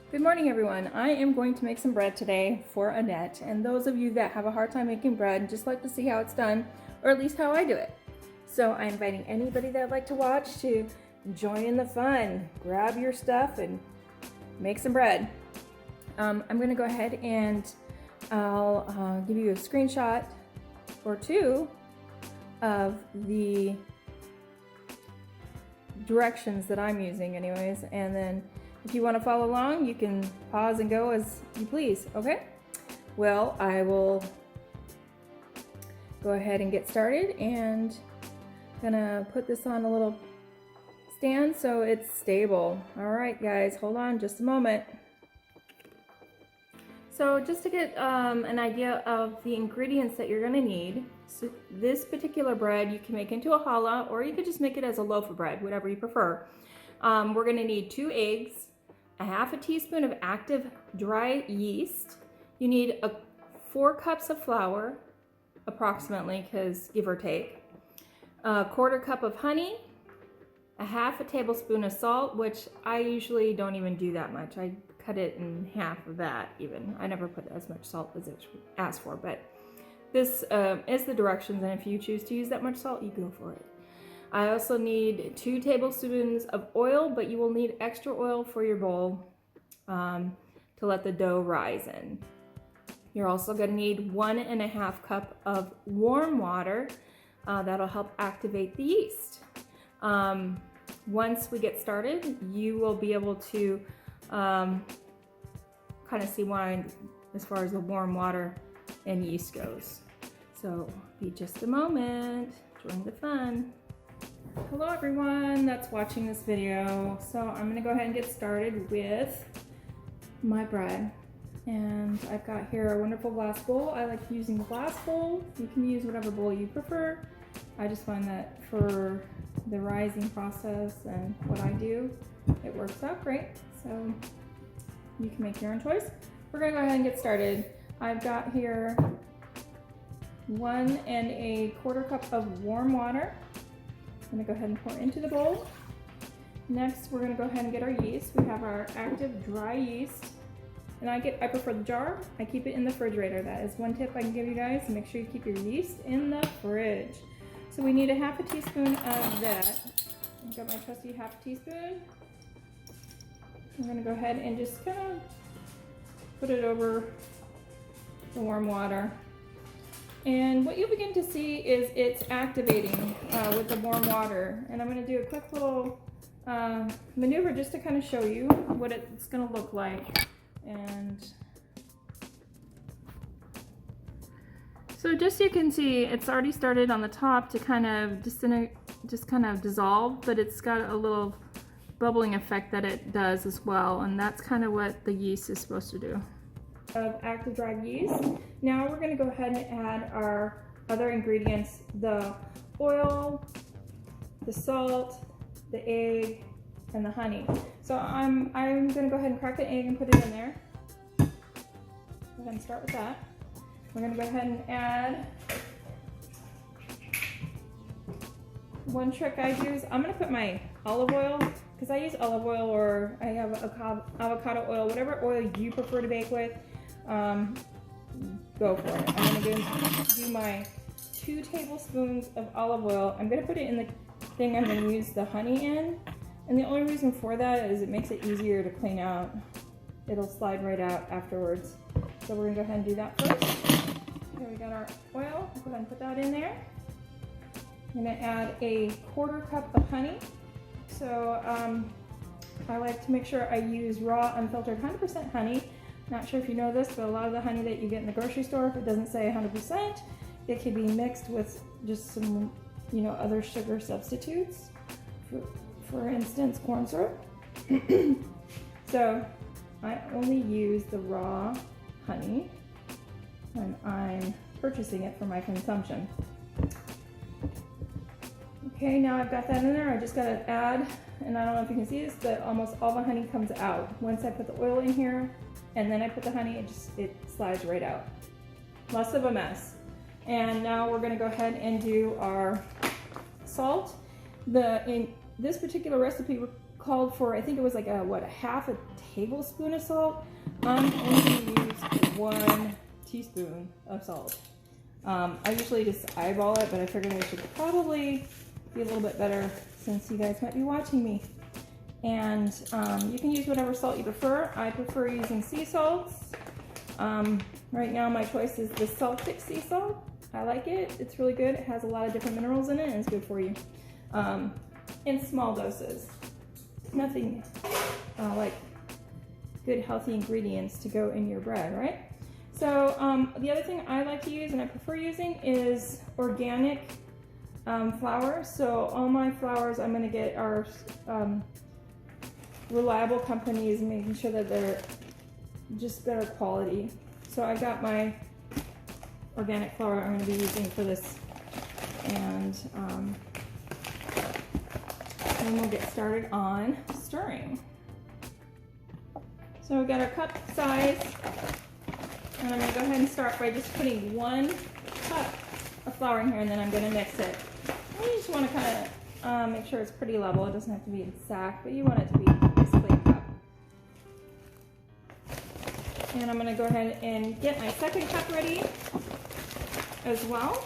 Good morning, everyone. I am going to make some bread today for Annette, and those of you that have a hard time making bread just like to see how it's done, or at least how I do it. So I'm inviting anybody that would like to watch to join in the fun. Grab your stuff and make some bread. I'm going to go ahead and I'll give you a screenshot or two of the directions that I'm using anyways, and then if you want to follow along, you can pause and go as you please, okay? Well, I will go ahead and get started, and gonna put this on a little stand so it's stable. All right, guys, hold on just a moment. So just to get an idea of the ingredients that you're gonna need, so this particular bread you can make into a challah, or you could just make it as a loaf of bread, whatever you prefer. We're gonna need 2 eggs, a half a teaspoon of active dry yeast. You need 4 cups of flour, approximately, because give or take. A 1/4 cup of honey, a half a tablespoon of salt, which I usually don't even do that much. I cut it in half of that even. I never put as much salt as it asked for, but this is the directions, and if you choose to use that much salt, you go for it. I also need 2 tablespoons of oil, but you will need extra oil for your bowl to let the dough rise in. You're also going to need 1.5 cups of warm water. That'll help activate the yeast. Once we get started, you will be able to kind of see why as far as the warm water and yeast goes. So be just a moment. Join the fun. Hello everyone that's watching this video. So I'm going to go ahead and get started with my bread. And I've got here a wonderful glass bowl. I like using the glass bowl. You can use whatever bowl you prefer. I just find that for the rising process and what I do, it works out great. So you can make your own choice. We're going to go ahead and get started. I've got here 1.25 cups of warm water. I'm going to go ahead and pour into the bowl. Next, we're going to go ahead and get our yeast. We have our active dry yeast. And I prefer the jar. I keep it in the refrigerator. That is one tip I can give you guys. Make sure you keep your yeast in the fridge. So we need a half a teaspoon of that. I've got my trusty half a teaspoon. I'm going to go ahead and just kind of put it over the warm water. And what you'll begin to see is it's activating with the warm water. And I'm going to do a quick little maneuver just to kind of show you what it's going to look like. And so just so you can see, it's already started on the top to kind of just kind of dissolve, but it's got a little bubbling effect that it does as well. And that's kind of what the yeast is supposed to do. Of active dry yeast. Now we're going to go ahead and add our other ingredients, the oil, the salt, the egg, and the honey. So I'm going to go ahead and crack the egg and put it in there. Go ahead and start with that. We're going to go ahead and add, one trick I use, I'm going to put my olive oil, because I use olive oil, or I have avocado oil, whatever oil you prefer to bake with. Go for it. I'm going to do my 2 tablespoons of olive oil. I'm going to put it in the thing I'm going to use the honey in. And the only reason for that is it makes it easier to clean out. It'll slide right out afterwards. So we're going to go ahead and do that first. Here we got our oil. Go ahead and put that in there. I'm going to add a 1/4 cup of honey. So I like to make sure I use raw, unfiltered 100% honey. Not sure if you know this, but a lot of the honey that you get in the grocery store, if it doesn't say 100%, it can be mixed with just some, other sugar substitutes. For instance, corn syrup. So I only use the raw honey when I'm purchasing it for my consumption. Okay, now I've got that in there. I just got to add, and I don't know if you can see this, but almost all the honey comes out. Once I put the oil in here, and then I put the honey, it slides right out. Less of a mess. And now we're going to go ahead and do our salt. In this particular recipe called for, I think it was like a half a tablespoon of salt. I'm only going to use 1 teaspoon of salt. I usually just eyeball it, but I figured I should probably be a little bit better since you guys might be watching me. And you can use whatever salt you prefer. I prefer using sea salts. Right now my choice is the Celtic sea salt. I like it. It's really good. It has a lot of different minerals in it and it's good for you. In small doses. Nothing like good healthy ingredients to go in your bread, right? So the other thing I like to use and I prefer using is organic flour. So all my flours I'm going to get are reliable companies, making sure that they're just better quality. So I got my organic flour I'm going to be using for this, and then we'll get started on stirring. So we've got our cup size, and I'm going to go ahead and start by just putting 1 cup of flour in here, and then I'm going to mix it. And you just want to kind of make sure it's pretty level. It doesn't have to be exact, but you want it to be basically a cup. And I'm going to go ahead and get my second cup ready as well.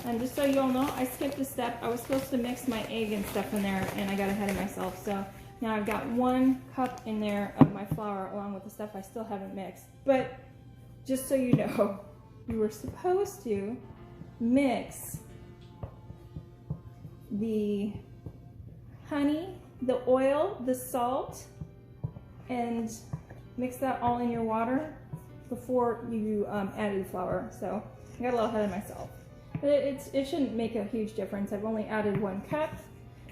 And just so you all know, I skipped a step. I was supposed to mix my egg and stuff in there, and I got ahead of myself. So now I've got 1 cup in there of my flour along with the stuff I still haven't mixed. But just so you know, you were supposed to mix the honey, the oil, the salt, and mix that all in your water before you added the flour. So I got a little ahead of myself. But it shouldn't make a huge difference. I've only added 1 cup,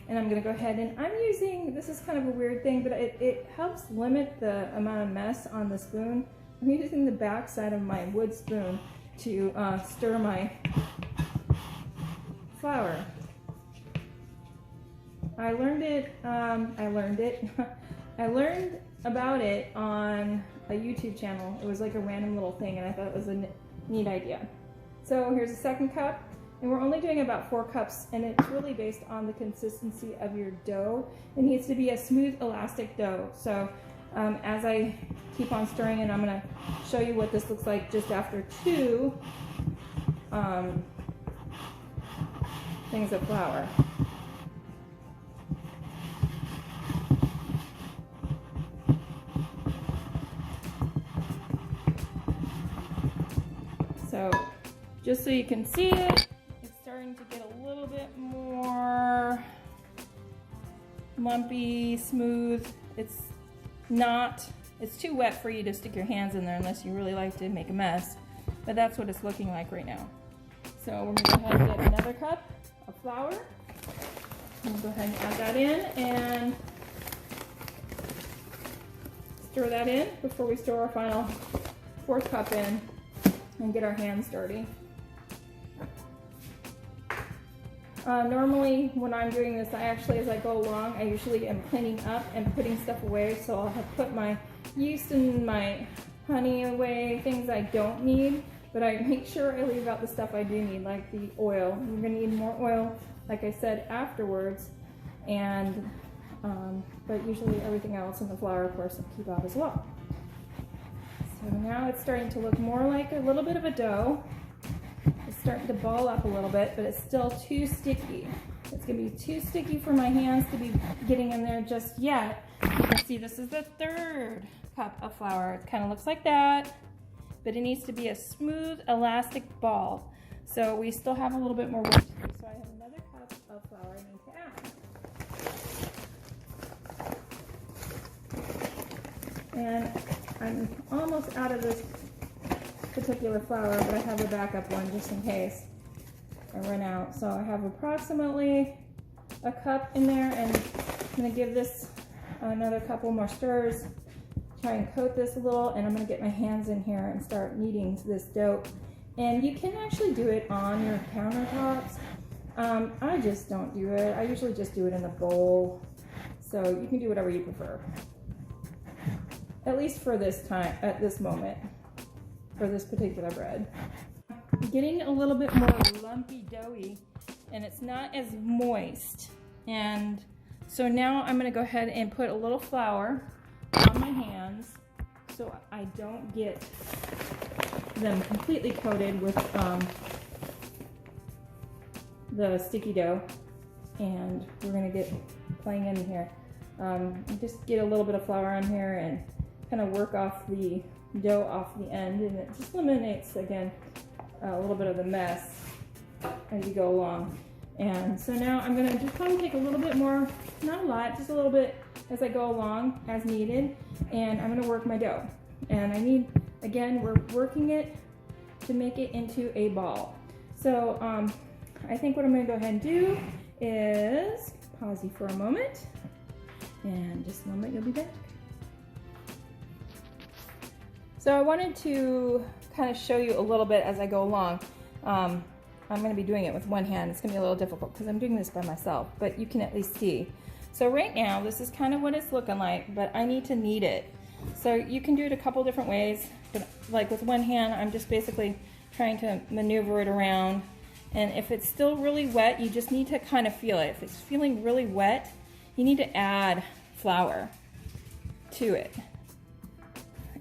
and I'm going to go ahead and I'm using, this is kind of a weird thing, but it helps limit the amount of mess on the spoon. I'm using the back side of my wood spoon to stir my flour. I learned about it on a YouTube channel. It was like a random little thing, and I thought it was a neat idea. So here's a second cup, and we're only doing about 4 cups, and it's really based on the consistency of your dough. It needs to be a smooth, elastic dough. So as I keep on stirring, and I'm going to show you what this looks like just after 2 things of flour. So just so you can see it, it's starting to get a little bit more lumpy, smooth. It's too wet for you to stick your hands in there unless you really like to make a mess. But that's what it's looking like right now. So we're going to go ahead and get another cup of flour. We'll go ahead and add that in and stir that in before we stir our final 4th cup in and get our hands dirty. Normally when I'm doing this, as I go along, I usually am cleaning up and putting stuff away. So I'll have put my yeast and my honey away, things I don't need, but I make sure I leave out the stuff I do need, like the oil. You're gonna need more oil, like I said, afterwards, and but usually everything else in the flour, of course, I'll keep out as well. So now it's starting to look more like a little bit of a dough. It's starting to ball up a little bit, but it's still too sticky. It's going to be too sticky for my hands to be getting in there just yet. You can see this is the 3rd cup of flour. It kind of looks like that, but it needs to be a smooth, elastic ball. So we still have a little bit more work to do. So I have another cup of flour I need to add. And I'm almost out of this particular flour, but I have a backup one just in case I run out. So I have approximately a cup in there, and I'm going to give this another couple more stirs, try and coat this a little, and I'm going to get my hands in here and start kneading this dough. And you can actually do it on your countertops. I just don't do it. I usually just do it in a bowl. So you can do whatever you prefer. At least for this time, at this moment, for this particular bread. Getting a little bit more lumpy doughy, and it's not as moist. And so now I'm going to go ahead and put a little flour on my hands so I don't get them completely coated with the sticky dough. And we're gonna get playing in here. Just get a little bit of flour on here and kind of work off the dough off the end, and it just eliminates, again, a little bit of the mess as you go along. And so now I'm gonna just probably take a little bit more, not a lot, just a little bit as I go along as needed, and I'm gonna work my dough. And I need, again, we're working it to make it into a ball. So I think what I'm gonna go ahead and do is pause you for a moment, and just a moment, you'll be back. So I wanted to kind of show you a little bit as I go along. I'm going to be doing it with one hand. It's going to be a little difficult because I'm doing this by myself, but you can at least see. So right now, this is kind of what it's looking like, but I need to knead it. So you can do it a couple different ways, but like with one hand, I'm just basically trying to maneuver it around. And if it's still really wet, you just need to kind of feel it. If it's feeling really wet, you need to add flour to it.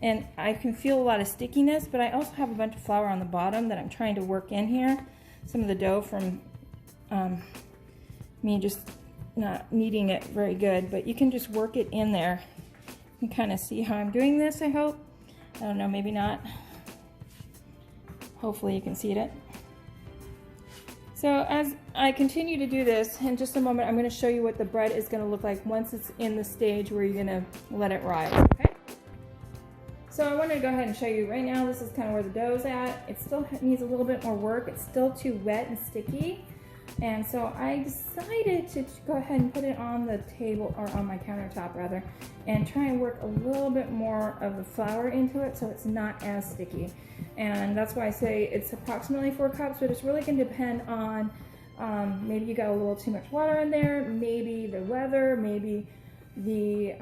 And I can feel a lot of stickiness, but I also have a bunch of flour on the bottom that I'm trying to work in here. Some of the dough from me just not kneading it very good, but you can just work it in there. You can kind of see how I'm doing this, I hope. I don't know, maybe not. Hopefully you can see it. So as I continue to do this, in just a moment, I'm going to show you what the bread is going to look like once it's in the stage where you're going to let it rise, okay? So I wanted to go ahead and show you right now. This is kind of where the dough's at. It still needs a little bit more work. It's still too wet and sticky. And so I decided to go ahead and put it on the table, or on my countertop rather, and try and work a little bit more of the flour into it so it's not as sticky. And that's why I say it's approximately 4 cups, but it's really going to depend on maybe you got a little too much water in there, maybe the weather, maybe the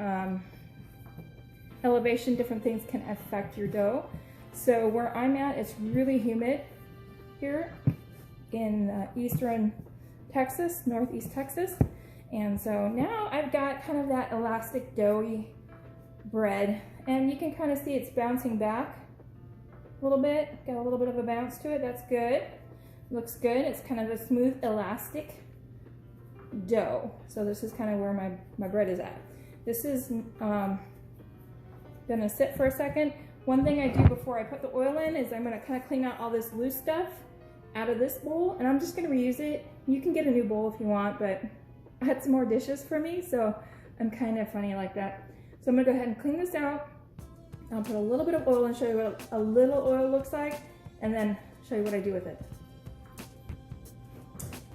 elevation. Different things can affect your dough. So where I'm at, it's really humid here in eastern Texas, northeast Texas. And so now I've got kind of that elastic doughy bread, and you can kind of see it's bouncing back a little bit, got a little bit of a bounce to it. That's good, looks good. It's kind of a smooth elastic dough. So this is kind of where my bread is at. This is gonna sit for a second. One thing I do before I put the oil in is I'm gonna kind of clean out all this loose stuff out of this bowl, and I'm just gonna reuse it. You can get a new bowl if you want, but I had some more dishes for me, so I'm kind of funny like that. So I'm gonna go ahead and clean this out. I'll put a little bit of oil and show you what a little oil looks like, and then show you what I do with it.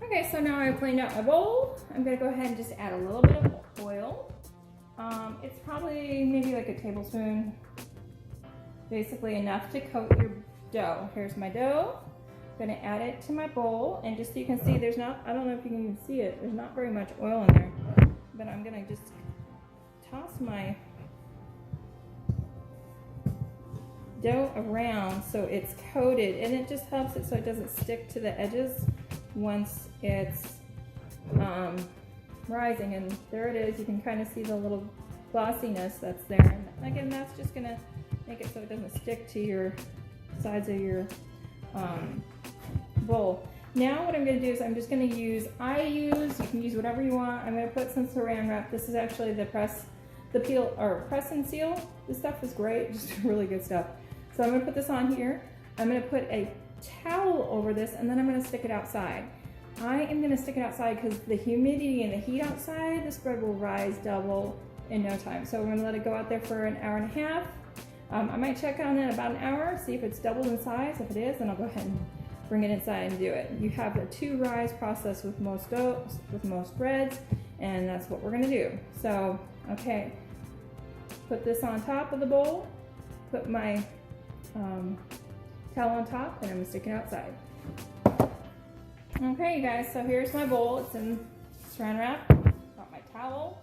Okay, so now I've cleaned out my bowl. I'm gonna go ahead and just add a little bit of oil. It's probably maybe like a tablespoon, basically enough to coat your dough. Here's my dough. I'm gonna add it to my bowl, and just so you can see, there's not, I don't know if you can even see it, there's not very much oil in there, but I'm gonna just toss my dough around so it's coated, and it just helps it so it doesn't stick to the edges once it's rising. And there it is. You can kind of see the little glossiness that's there, and again, that's just gonna make it so it doesn't stick to your sides of your bowl. Now what I'm going to do is I'm just going to use, you can use whatever you want. I'm going to put some saran wrap. This is actually the press and seal. This stuff is great, just really good stuff. So I'm going to put this on here. I'm going to put a towel over this, and then I'm going to stick it outside. I am going to stick it outside because the humidity and the heat outside, this bread will rise double in no time. So we're going to let it go out there for an hour and a half. I might check on it about an hour, see if it's doubled in size. If it is, then I'll go ahead and bring it inside and do it. You have a 2-rise process with most doughs, with most breads, and that's what we're gonna do. So, okay, put this on top of the bowl, put my towel on top, and I'm gonna stick it outside. Okay, you guys, so here's my bowl. It's in saran wrap. Got my towel,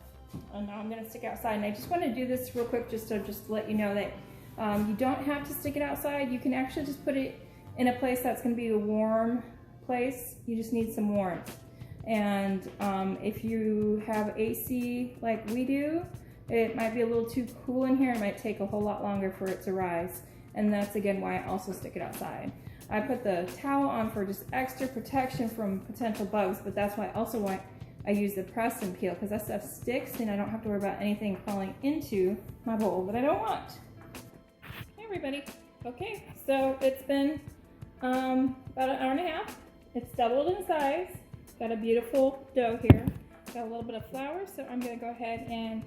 and now I'm gonna stick it outside. And I just want to do this real quick just to let you know that you don't have to stick it outside. You can actually just put it in a place that's going to be a warm place. You just need some warmth. And if you have AC like we do, it might be a little too cool in here. It might take a whole lot longer for it to rise. And that's again why I also stick it outside. I put the towel on for just extra protection from potential bugs, but that's why I use the press and peel, because that stuff sticks and I don't have to worry about anything crawling into my bowl that I don't want. Hey everybody. Okay, so it's been about an hour and a half. It's doubled in size. Got a beautiful dough here. Got a little bit of flour, so I'm gonna go ahead and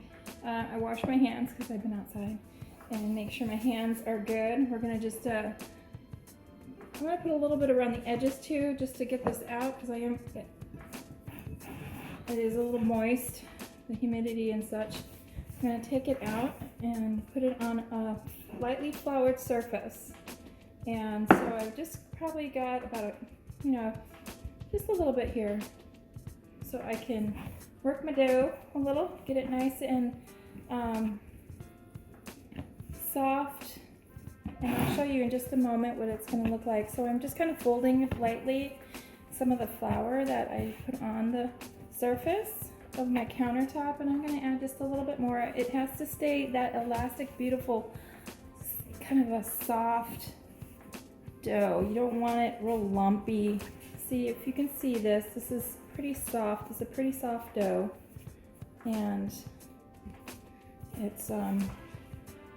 I wash my hands because I've been outside, and make sure my hands are good. We're gonna just I'm gonna put a little bit around the edges too, just to get this out, because it is a little moist, the humidity and such. I'm gonna take it out and put it on a lightly floured surface. And so I've just probably got about just a little bit here, so I can work my dough a little, get it nice and soft. And I'll show you in just a moment what it's going to look like. So I'm just kind of folding lightly some of the flour that I put on the surface of my countertop, and I'm going to add just a little bit more. It has to stay that elastic, beautiful, kind of a soft dough. You don't want it real lumpy. See, if you can see this is pretty soft. It's a pretty soft dough, and it's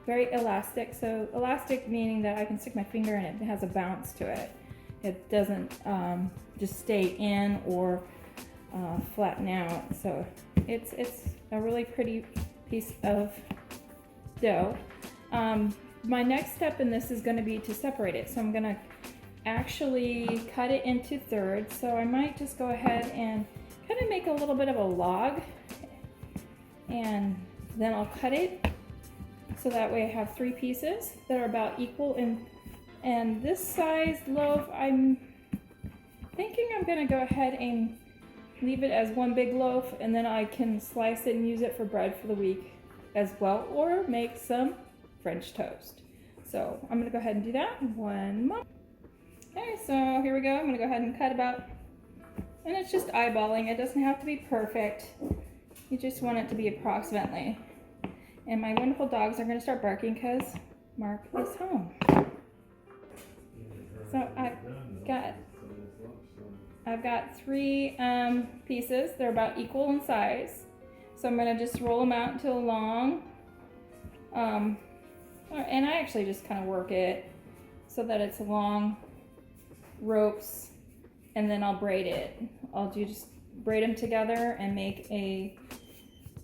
very elastic. So elastic meaning that I can stick my finger in it. It has a bounce to it. It doesn't just stay in or flatten out. So it's a really pretty piece of dough. My next step in this is going to be to separate it. So I'm going to actually cut it into thirds. So I might just go ahead and kind of make a little bit of a log, and then I'll cut it so that way I have 3 pieces that are about equal. And this size loaf, I'm thinking I'm going to go ahead and leave it as one big loaf, and then I can slice it and use it for bread for the week as well, or make some French toast. So I'm going to go ahead and do that in 1 moment. Okay, so here we go. I'm going to go ahead and cut about, and it's just eyeballing. It doesn't have to be perfect. You just want it to be approximately. And my wonderful dogs are going to start barking because Mark is home. So I've got 3 pieces. They're about equal in size. So I'm going to just roll them out into a long, and I actually just kind of work it so that it's long ropes, and then I'll braid it. I'll just braid them together and make a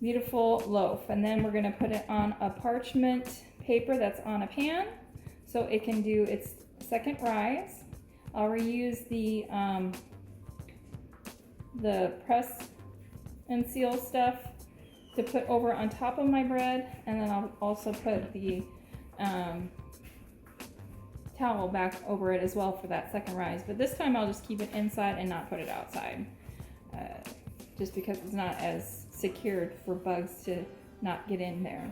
beautiful loaf. And then we're going to put it on a parchment paper that's on a pan so it can do its second rise. I'll reuse the press and seal stuff to put over on top of my bread, and then I'll also put the towel back over it as well for that second rise. But this time I'll just keep it inside and not put it outside, just because it's not as secured for bugs to not get in there.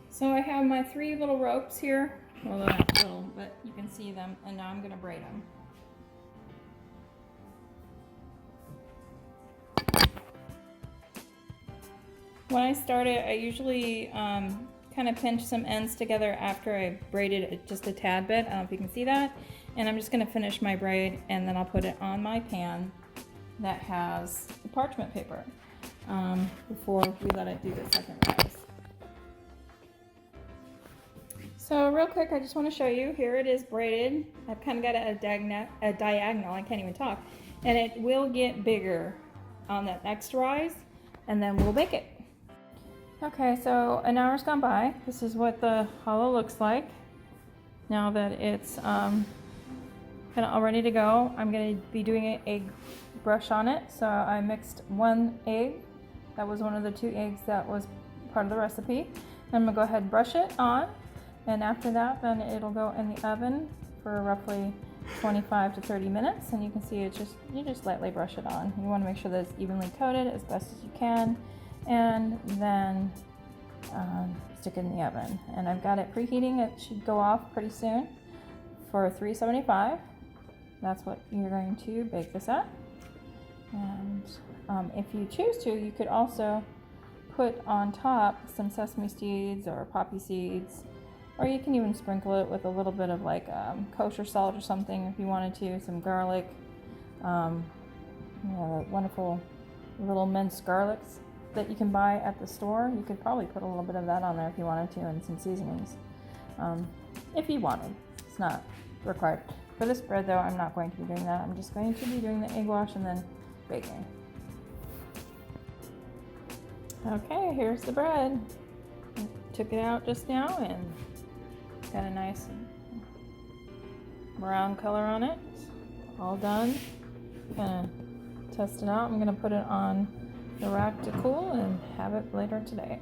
So I have my 3 little ropes here. Well, they're not little, but you can see them, and now I'm going to braid them. When I start it, I usually kind of pinch some ends together after I braided it just a tad bit. I don't know if you can see that. And I'm just going to finish my braid, and then I'll put it on my pan that has the parchment paper before we let it do the second rise. So real quick, I just want to show you, here it is braided. I've kind of got it a diagonal, I can't even talk. And it will get bigger on that next rise, and then we'll bake it. Okay, so an hour's gone by. This is what the challah looks like now that it's kind of all ready to go. I'm going to be doing an egg brush on it. So I mixed 1 egg. That was one of the 2 eggs that was part of the recipe. Then I'm going to go ahead and brush it on. And after that, then it'll go in the oven for roughly 25 to 30 minutes. And you can see it's just, you just lightly brush it on. You want to make sure that it's evenly coated as best as you can. And then stick it in the oven. And I've got it preheating. It should go off pretty soon for 375. That's what you're going to bake this at. And if you choose to, you could also put on top some sesame seeds or poppy seeds, or you can even sprinkle it with a little bit of like kosher salt or something if you wanted to, some garlic, the wonderful little minced garlics that you can buy at the store. You could probably put a little bit of that on there if you wanted to, and some seasonings if you wanted. It's not required. For this bread though, I'm not going to be doing that. I'm just going to be doing the egg wash and then baking. Okay, here's the bread. I took it out just now and got a nice brown color on it. All done. Gonna test it out. I'm gonna put it on the rack to cool and have it later today.